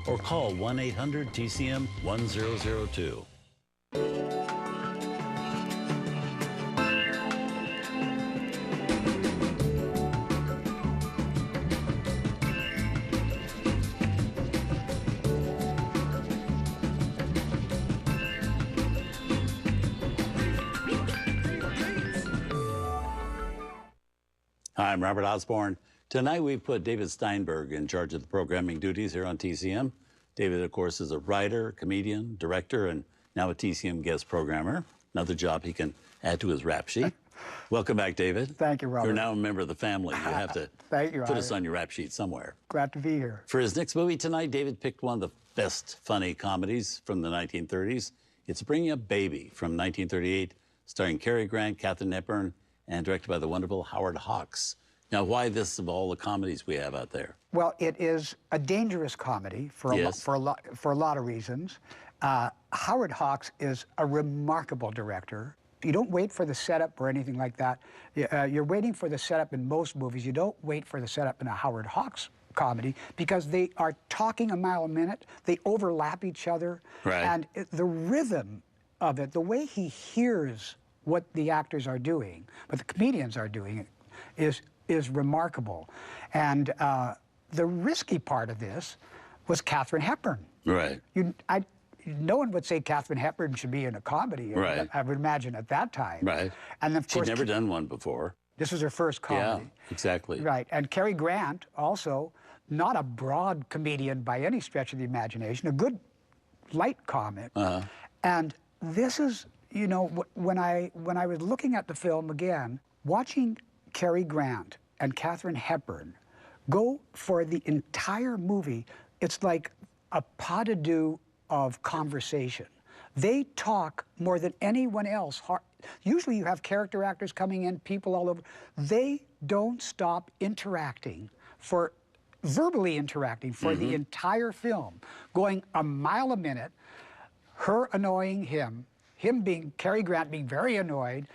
or call 1-800-TCM-1002. Hi, I'm Robert Osborne. Tonight we've put David Steinberg in charge of the programming duties here on TCM. David, of course, is a writer, comedian, director, and now a TCM guest programmer. Another job he can add to his rap sheet. Welcome back, David. Thank you, Robert. You're now a member of the family. You have to put us on your rap sheet somewhere. Glad to be here. For his next movie tonight, David picked one of the best funny comedies from the 1930s. It's Bringing Up Baby from 1938, starring Cary Grant, Katharine Hepburn, and directed by the wonderful Howard Hawks. Now, why this of all the comedies we have out there? Well, it is a dangerous comedy for a lot of reasons. Howard Hawks is a remarkable director. You don't wait for the setup or anything like that. You're waiting for the setup in most movies. You don't wait for the setup in a Howard Hawks comedy because they are talking a mile a minute. They overlap each other. Right. And the rhythm of it, the way he hears what the actors are doing, what the comedians are doing, is remarkable. And the risky part of this was Katharine Hepburn. Right. No one would say Katharine Hepburn should be in a comedy, right. I would imagine at that time. Right. And of course, she'd never done one before. This was her first comedy. Yeah, exactly. Right. And Cary Grant, also, not a broad comedian by any stretch of the imagination, a good light comic. And this is, you know, when I was looking at the film again, watching Cary Grant and Katharine Hepburn go for the entire movie, it's like a pas de deux of conversation. They talk more than anyone else. Usually you have character actors coming in, people all over. They don't stop interacting, verbally interacting for the entire film, going a mile a minute, her annoying him being, Cary Grant being very annoyed,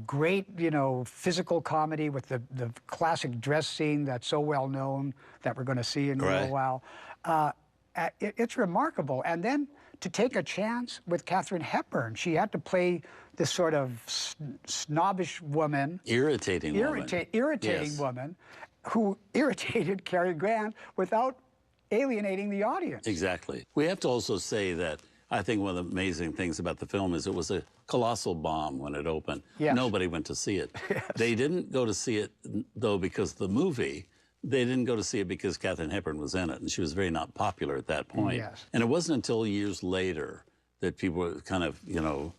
great, you know, physical comedy with the classic dress scene that's so well known that we're going to see in a little while. It's remarkable. And then to take a chance with Katharine Hepburn, she had to play this sort of snobbish woman. Irritating woman who irritated Cary Grant without alienating the audience. Exactly. We have to also say that I think one of the amazing things about the film is it was a colossal bomb when it opened. Yes. Nobody went to see it. Yes. They didn't go to see it, though, because of the movie. They didn't go to see it because Katharine Hepburn was in it, and she was very not popular at that point. Yes. And it wasn't until years later that people were kind of, you know,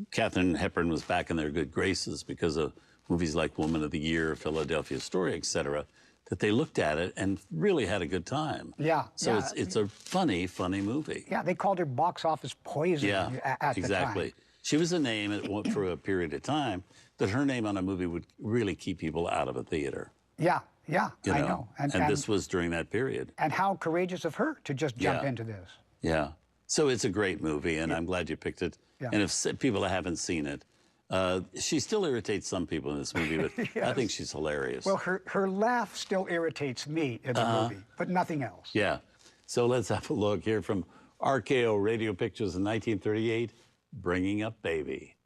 Katharine Hepburn was back in their good graces because of movies like Woman of the Year, Philadelphia Story, etc., that they looked at it and really had a good time. Yeah. So it's a funny movie. Yeah, they called her box office poison at the time. She was a name for a period of time that her name on a movie would really keep people out of a theater. Yeah, I know. And this was during that period. And how courageous of her to just jump into this. Yeah. So it's a great movie, and I'm glad you picked it. Yeah. And if people haven't seen it, she still irritates some people in this movie, but yes. I think she's hilarious. Well, her laugh still irritates me in the movie, but nothing else. Yeah. So let's have a look here from RKO Radio Pictures in 1938, Bringing Up Baby.